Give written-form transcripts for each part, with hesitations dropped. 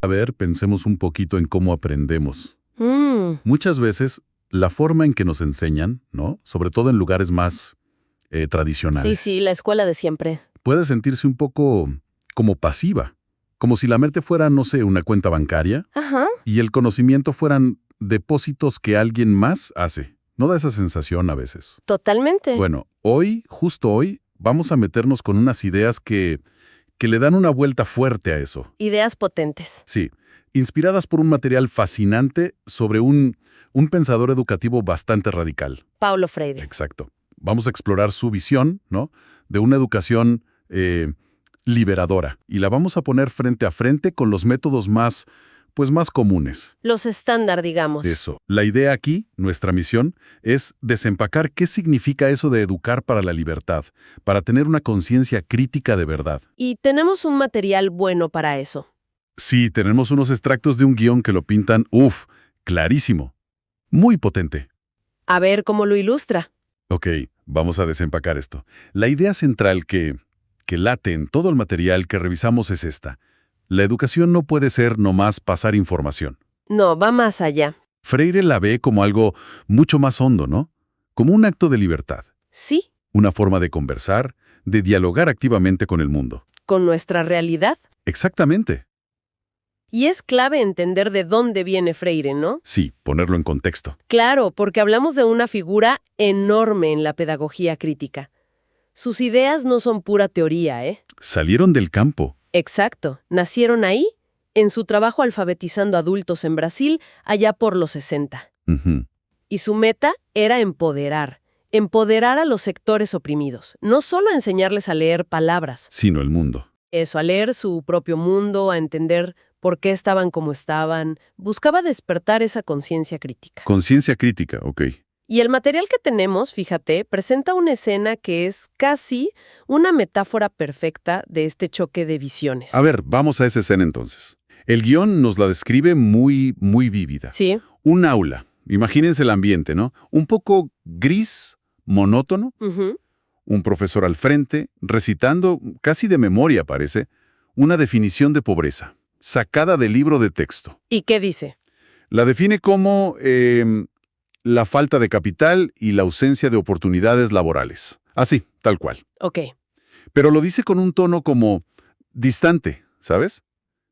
A ver, pensemos un poquito en cómo aprendemos. Mm, Muchas veces, la forma en que nos enseñan, ¿no? Sobre todo en lugares más sí, tradicionales, sí, la escuela de siempre. puede sentirse un poco como pasiva, como si la mente fuera, no sé, una cuenta bancaria Ajá, y el conocimiento fueran depósitos que alguien más hace. ¿No da esa sensación a veces? totalmente. Bueno, hoy, justo hoy, vamos a meternos con unas ideas que le dan una vuelta fuerte a eso. Ideas potentes. Sí, inspiradas por un material fascinante sobre un pensador educativo bastante radical. Paulo Freire. Exacto. Vamos a explorar su visión, ¿no? De una educación liberadora. Y la vamos a poner frente a frente con los métodos más comunes. Los estándar, digamos. Eso. La idea aquí, nuestra misión, es desempacar qué significa eso de educar para la libertad, para tener una conciencia crítica de verdad. Y tenemos un material bueno para eso. Sí, tenemos unos extractos de un guión que lo pintan, clarísimo. Muy potente. A ver cómo lo ilustra. Ok, vamos a desempacar esto. La idea central que late en todo el material que revisamos es esta. La educación no puede ser nomás pasar información. No, va más allá. Freire la ve como algo mucho más hondo, ¿no? Como un acto de libertad, Sí, una forma de conversar, de dialogar activamente con el mundo. con nuestra realidad. Exactamente. Y es clave entender de dónde viene Freire, ¿no? Sí, ponerlo en contexto. Claro, porque hablamos de una figura enorme en la pedagogía crítica. Sus ideas no son pura teoría, ¿eh? Salieron del campo. Exacto. Nacieron ahí, en su trabajo alfabetizando adultos en Brasil, allá por los 60. Ujú. Y su meta era empoderar a los sectores oprimidos, no solo enseñarles a leer palabras, Sino el mundo. eso, a leer su propio mundo, a entender por qué estaban como estaban, buscaba despertar esa conciencia crítica. Conciencia crítica, ok. Y el material que tenemos, fíjate, presenta una escena que es casi una metáfora perfecta de este choque de visiones. A ver, vamos a esa escena entonces. El guión nos la describe muy vívida. Sí. Un aula. Imagínense el ambiente, ¿no? Un poco gris, monótono. Ujú. Un profesor al frente, recitando, casi de memoria parece, una definición de pobreza, sacada del libro de texto. ¿Y qué dice? La define como la falta de capital y la ausencia de oportunidades laborales. Así, tal cual. Ok. Pero lo dice con un tono como distante, ¿sabes?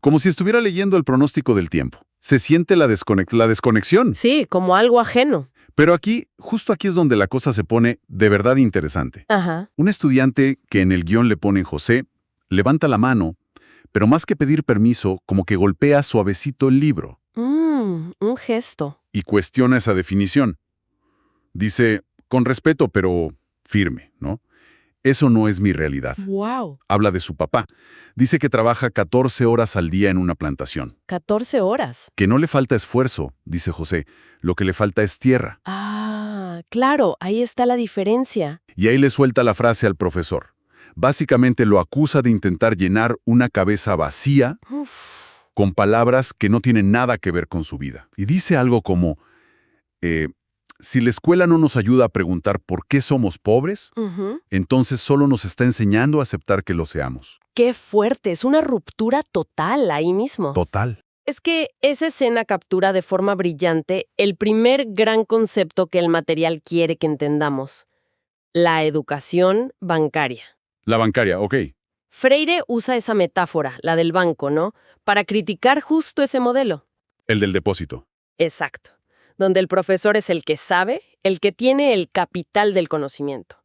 Como si estuviera leyendo el pronóstico del tiempo. Se siente la desconexión. Sí, como algo ajeno. Pero aquí, justo aquí es donde la cosa se pone de verdad interesante. Ajá. Un estudiante que en el guión le ponen José, levanta la mano, pero más que pedir permiso, como que golpea suavecito el libro Un gesto. y cuestiona esa definición. Dice, con respeto, pero firme, ¿no? Eso no es mi realidad. ¡Wow! Habla de su papá. Dice que trabaja 14 horas al día en una plantación. 14 horas. Que no le falta esfuerzo, dice José. Lo que le falta es tierra. Ah, claro, ahí está la diferencia. Y ahí le suelta la frase al profesor. Básicamente lo acusa de intentar llenar una cabeza vacía Uf. con palabras que no tienen nada que ver con su vida. Y dice algo como, si la escuela no nos ayuda a preguntar por qué somos pobres, Ujú. entonces solo nos está enseñando a aceptar que lo seamos. Qué fuerte, es una ruptura total ahí mismo. Total. Es que esa escena captura de forma brillante el primer gran concepto que el material quiere que entendamos: la educación bancaria. La bancaria, ok. Freire usa esa metáfora, la del banco, ¿no?, para criticar justo ese modelo. El del depósito. Exacto. Donde el profesor es el que sabe, el que tiene el capital del conocimiento.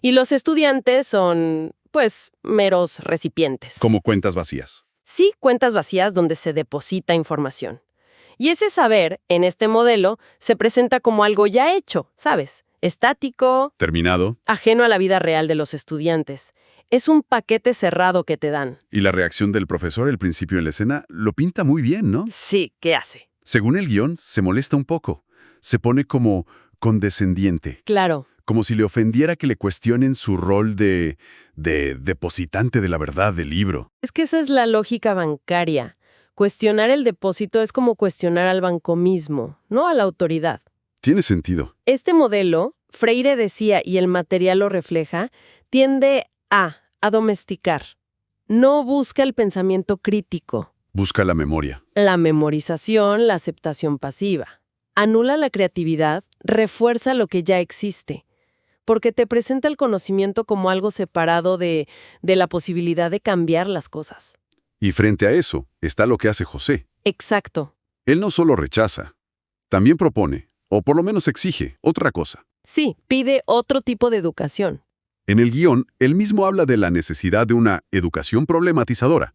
Y los estudiantes son, pues, meros recipientes. Como cuentas vacías. Sí, cuentas vacías donde se deposita información. Y ese saber, en este modelo, se presenta como algo ya hecho, ¿sabes? Estático, Terminado. ajeno a la vida real de los estudiantes. Es un paquete cerrado que te dan. Y la reacción del profesor al principio en la escena lo pinta muy bien, ¿no? Sí, ¿qué hace? Según el guión, se molesta un poco. Se pone como condescendiente. Claro. Como si le ofendiera que le cuestionen su rol de depositante de la verdad del libro. Es que esa es la lógica bancaria. Cuestionar el depósito es como cuestionar al banco mismo, no a la autoridad. Tiene sentido. Este modelo, Freire decía, y el material lo refleja, tiende a domesticar. No busca el pensamiento crítico, Busca la memoria. La memorización, la aceptación pasiva. Anula la creatividad, refuerza lo que ya existe, porque te presenta el conocimiento como algo separado de la posibilidad de cambiar las cosas. Y frente a eso está lo que hace José. Exacto. Él no solo rechaza, también propone, o por lo menos exige, otra cosa. Sí, pide otro tipo de educación. En el guión, él mismo habla de la necesidad de una educación problematizadora.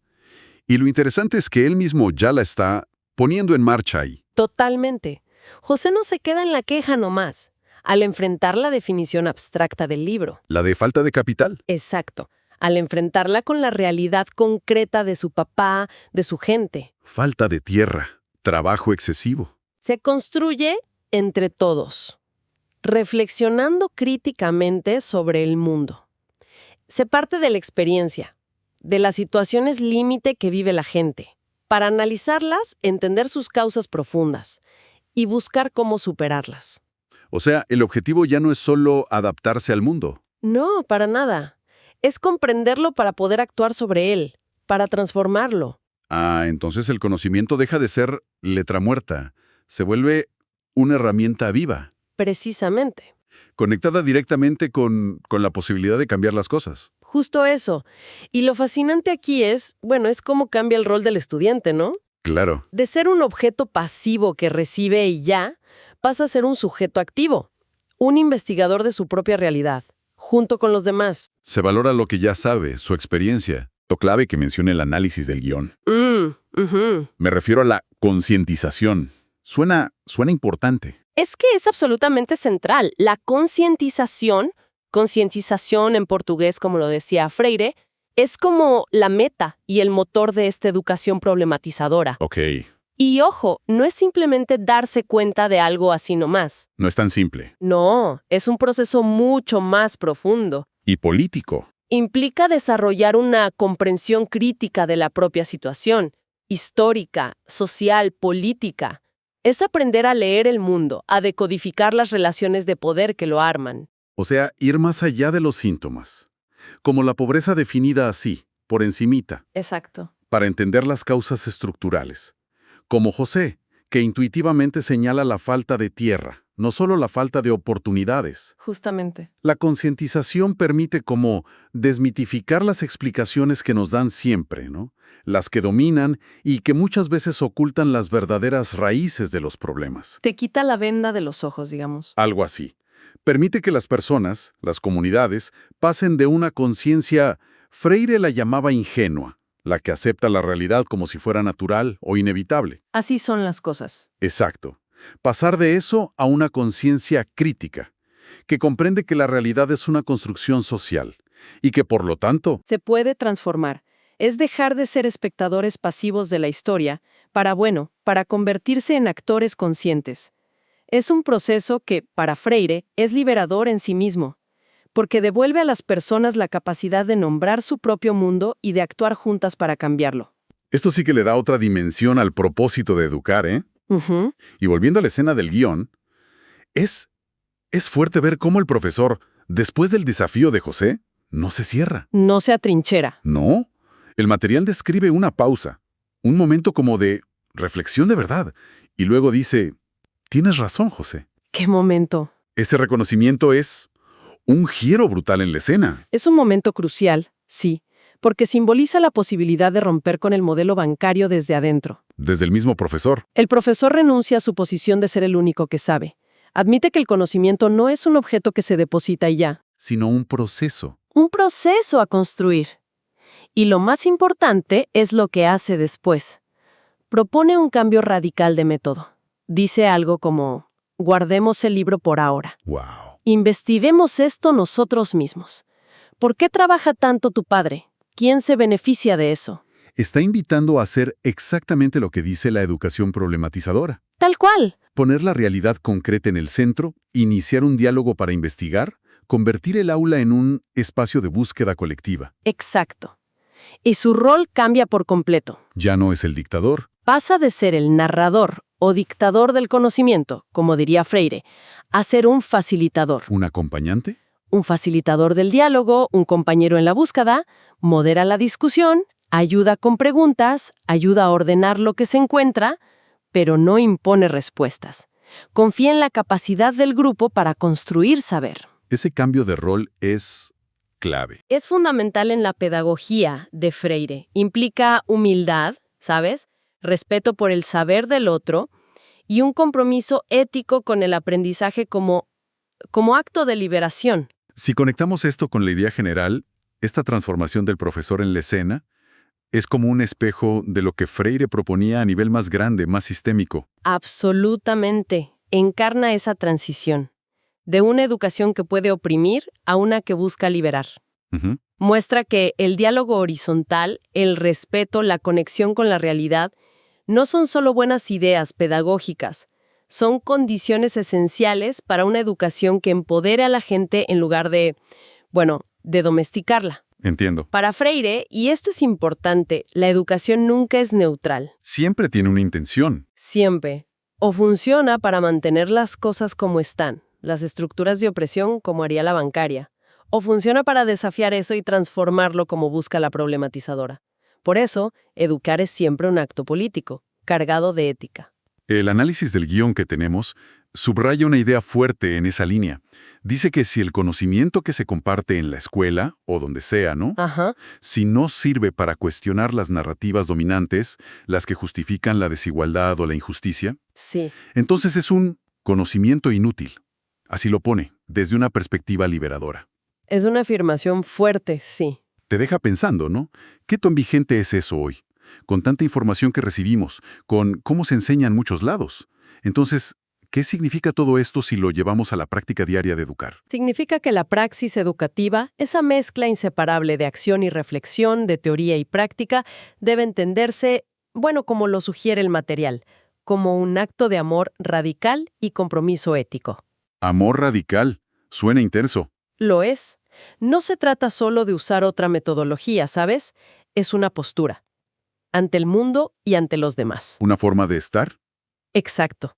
Y lo interesante es que él mismo ya la está poniendo en marcha ahí. Totalmente. José no se queda en la queja nomás, al enfrentar la definición abstracta del libro. La de falta de capital. Exacto. Al enfrentarla con la realidad concreta de su papá, de su gente. Falta de tierra. Trabajo excesivo. Se construye entre todos, reflexionando críticamente sobre el mundo. Se parte de la experiencia, de las situaciones límite que vive la gente, para analizarlas, entender sus causas profundas y buscar cómo superarlas. O sea, el objetivo ya no es solo adaptarse al mundo. No, para nada. Es comprenderlo para poder actuar sobre él, para transformarlo. Ah, entonces el conocimiento deja de ser letra muerta. Se vuelve una herramienta viva, Precisamente. conectada directamente con la posibilidad de cambiar las cosas. Justo eso. Y lo fascinante aquí es cómo cambia el rol del estudiante, ¿no? Claro. De ser un objeto pasivo que recibe y ya, pasa a ser un sujeto activo, un investigador de su propia realidad, junto con los demás. Se valora lo que ya sabe, su experiencia. Lo clave que menciona el análisis del guión. Me refiero a la concientización. Suena importante. Es que es absolutamente central. La concientización en portugués, como lo decía Freire, es como la meta y el motor de esta educación problematizadora. Ok. Y ojo, no es simplemente darse cuenta de algo así nomás. No es tan simple. No, es un proceso mucho más profundo. Y político. Implica desarrollar una comprensión crítica de la propia situación, histórica, social, política. Es aprender a leer el mundo, a decodificar las relaciones de poder que lo arman. O sea, ir más allá de los síntomas. Como la pobreza definida así, por encimita, Exacto. para entender las causas estructurales. Como José, que intuitivamente señala la falta de tierra, no solo la falta de oportunidades. Justamente. La concientización permite como desmitificar las explicaciones que nos dan siempre, ¿no? Las que dominan y que muchas veces ocultan las verdaderas raíces de los problemas. Te quita la venda de los ojos, digamos. Algo así. Permite que las personas, las comunidades, pasen de una conciencia, Freire la llamaba ingenua, la que acepta la realidad como si fuera natural o inevitable. Así son las cosas. Exacto. Pasar de eso a una conciencia crítica, que comprende que la realidad es una construcción social y que, por lo tanto, Se puede transformar. Es dejar de ser espectadores pasivos de la historia para convertirse en actores conscientes. Es un proceso que, para Freire, es liberador en sí mismo, porque devuelve a las personas la capacidad de nombrar su propio mundo y de actuar juntas para cambiarlo. esto sí que le da otra dimensión al propósito de educar, ¿eh? Ujú. Y volviendo a la escena del guión, es fuerte ver cómo el profesor, después del desafío de José, no se cierra. No se atrinchera. No. El material describe una pausa, un momento como de reflexión de verdad, y luego dice, tienes razón, José. ¡Qué momento! Ese reconocimiento es un giro brutal en la escena. Es un momento crucial, sí, porque simboliza la posibilidad de romper con el modelo bancario desde adentro. Desde el mismo profesor. El profesor renuncia a su posición de ser el único que sabe. Admite que el conocimiento no es un objeto que se deposita y ya. Sino un proceso. Un proceso a construir. Y lo más importante es lo que hace después. Propone un cambio radical de método. Dice algo como, guardemos el libro por ahora. ¡Wow! Investiguemos esto nosotros mismos. ¿Por qué trabaja tanto tu padre? ¿Quién se beneficia de eso? Está invitando a hacer exactamente lo que dice la educación problematizadora. Tal cual. Poner la realidad concreta en el centro, iniciar un diálogo para investigar, convertir el aula en un espacio de búsqueda colectiva. Exacto. Y su rol cambia por completo. Ya no es el dictador. Pasa de ser el narrador o dictador del conocimiento, como diría Freire, a ser un facilitador. ¿Un acompañante? Un facilitador del diálogo, un compañero en la búsqueda, modera la discusión, Ayuda con preguntas, ayuda a ordenar lo que se encuentra, pero no impone respuestas. Confía en la capacidad del grupo para construir saber. Ese cambio de rol es clave. Es fundamental en la pedagogía de Freire. Implica humildad, ¿sabes? Respeto por el saber del otro y un compromiso ético con el aprendizaje como acto de liberación. Si conectamos esto con la idea general, esta transformación del profesor en la escena es como un espejo de lo que Freire proponía a nivel más grande, más sistémico. Absolutamente. Encarna esa transición. De una educación que puede oprimir a una que busca liberar. Ujú. Muestra que el diálogo horizontal, el respeto, la conexión con la realidad, no son solo buenas ideas pedagógicas, son condiciones esenciales para una educación que empodere a la gente en lugar de domesticarla. Entiendo. Para Freire, y esto es importante, la educación nunca es neutral. Siempre tiene una intención. Siempre. O funciona para mantener las cosas como están, las estructuras de opresión como haría la bancaria, o funciona para desafiar eso y transformarlo como busca la problematizadora. Por eso, educar es siempre un acto político, cargado de ética. El análisis del guión que tenemos subraya una idea fuerte en esa línea. Dice que si el conocimiento que se comparte en la escuela, o donde sea, ¿no? Ajá. Si no sirve para cuestionar las narrativas dominantes, las que justifican la desigualdad o la injusticia, Sí. entonces es un conocimiento inútil. Así lo pone, desde una perspectiva liberadora. Es una afirmación fuerte, sí. Te deja pensando, ¿no? ¿Qué tan vigente es eso hoy? Con tanta información que recibimos, con cómo se enseña en muchos lados. Entonces, ¿qué significa todo esto si lo llevamos a la práctica diaria de educar? Significa que la praxis educativa, esa mezcla inseparable de acción y reflexión, de teoría y práctica, debe entenderse, como lo sugiere el material, como un acto de amor radical y compromiso ético. Amor radical. Suena intenso. Lo es. No se trata solo de usar otra metodología, ¿sabes? Es una postura. Ante el mundo y ante los demás. ¿Una forma de estar? Exacto.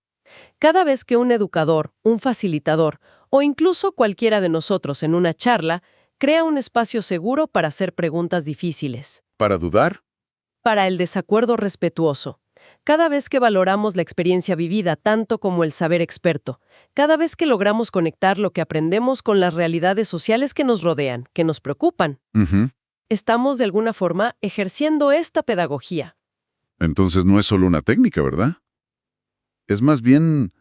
Cada vez que un educador, un facilitador o incluso cualquiera de nosotros en una charla crea un espacio seguro para hacer preguntas difíciles, ¿Para dudar? para el desacuerdo respetuoso, cada vez que valoramos la experiencia vivida tanto como el saber experto, cada vez que logramos conectar lo que aprendemos con las realidades sociales que nos rodean, que nos preocupan, Ujú. estamos de alguna forma ejerciendo esta pedagogía. Entonces no es solo una técnica, ¿verdad? Es más bien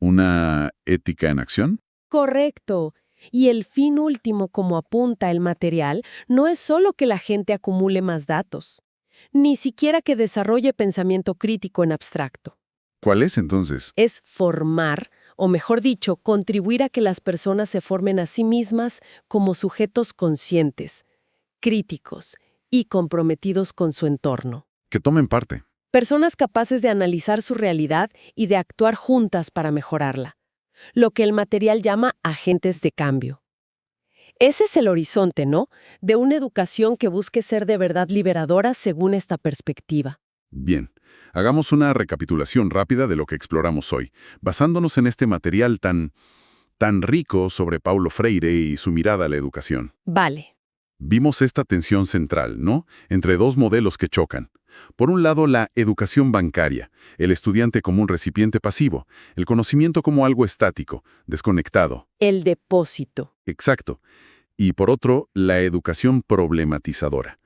una ética en acción. Correcto. Y el fin último, como apunta el material, no es solo que la gente acumule más datos, ni siquiera que desarrolle pensamiento crítico en abstracto. ¿Cuál es entonces? Es formar, o mejor dicho, contribuir a que las personas se formen a sí mismas como sujetos conscientes, críticos y comprometidos con su entorno. Que tomen parte. Personas capaces de analizar su realidad y de actuar juntas para mejorarla. Lo que el material llama agentes de cambio. Ese es el horizonte, ¿no? De una educación que busque ser de verdad liberadora según esta perspectiva. Bien, hagamos una recapitulación rápida de lo que exploramos hoy, basándonos en este material tan rico sobre Paulo Freire y su mirada a la educación. Vale. Vimos esta tensión central, ¿no?, entre dos modelos que chocan. Por un lado, la educación bancaria, el estudiante como un recipiente pasivo, el conocimiento como algo estático, desconectado. El depósito. Exacto. Y por otro, la educación problematizadora,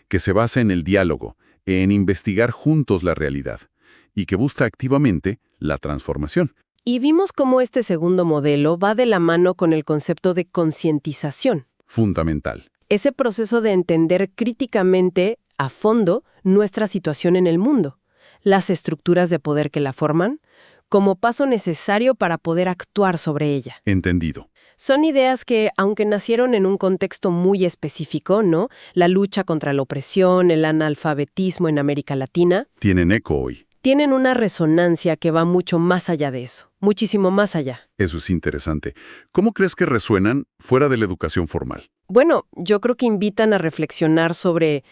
que se basa en el diálogo, en investigar juntos la realidad, y que busca activamente la transformación. Y vimos cómo este segundo modelo va de la mano con el concepto de concientización. Fundamental. Ese proceso de entender críticamente, a fondo, nuestra situación en el mundo, las estructuras de poder que la forman, como paso necesario para poder actuar sobre ella. Entendido. Son ideas que, aunque nacieron en un contexto muy específico, ¿no? La lucha contra la opresión, el analfabetismo en América Latina, Tienen eco hoy. tienen una resonancia que va mucho más allá de eso, muchísimo más allá. Eso es interesante. ¿Cómo crees que resuenan fuera de la educación formal? Bueno, yo creo que invitan a reflexionar sobre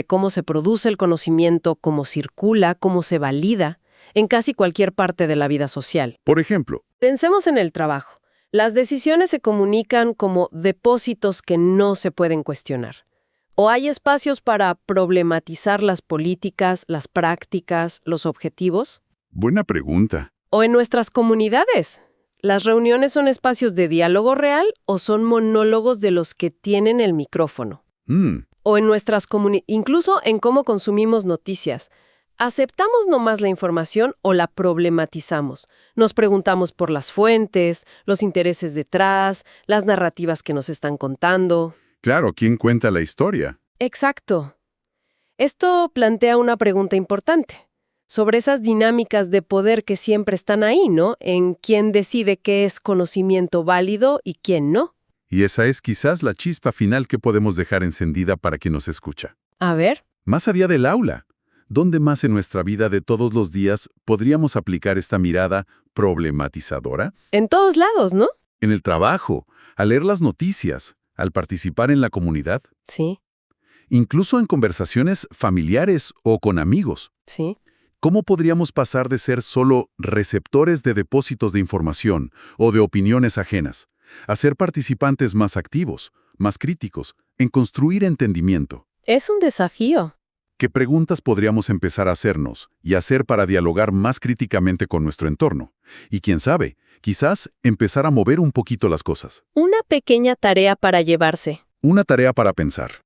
cómo se produce el conocimiento, cómo circula, cómo se valida, en casi cualquier parte de la vida social. Por ejemplo, Pensemos en el trabajo. Las decisiones se comunican como depósitos que no se pueden cuestionar. ¿O hay espacios para problematizar las políticas, las prácticas, los objetivos? Buena pregunta. ¿O en nuestras comunidades? ¿Las reuniones son espacios de diálogo real o son monólogos de los que tienen el micrófono? O en nuestras comunidades, incluso en cómo consumimos noticias. ¿Aceptamos nomás la información o la problematizamos? Nos preguntamos por las fuentes, los intereses detrás, las narrativas que nos están contando. Claro, ¿quién cuenta la historia? Exacto. Esto plantea una pregunta importante sobre esas dinámicas de poder que siempre están ahí, ¿no? En quién decide qué es conocimiento válido y quién no. Y esa es quizás la chispa final que podemos dejar encendida para quien nos escucha. A ver. Más allá del aula, ¿dónde más en nuestra vida de todos los días podríamos aplicar esta mirada problematizadora? En todos lados, ¿no? En el trabajo, al leer las noticias, al participar en la comunidad, Sí, incluso en conversaciones familiares o con amigos. sí. ¿Cómo podríamos pasar de ser solo receptores de depósitos de información o de opiniones ajenas a ser participantes más activos, más críticos, en construir entendimiento? Es un desafío. ¿Qué preguntas podríamos empezar a hacernos y hacer para dialogar más críticamente con nuestro entorno? Y quién sabe, quizás empezar a mover un poquito las cosas. Una pequeña tarea para llevarse. Una tarea para pensar.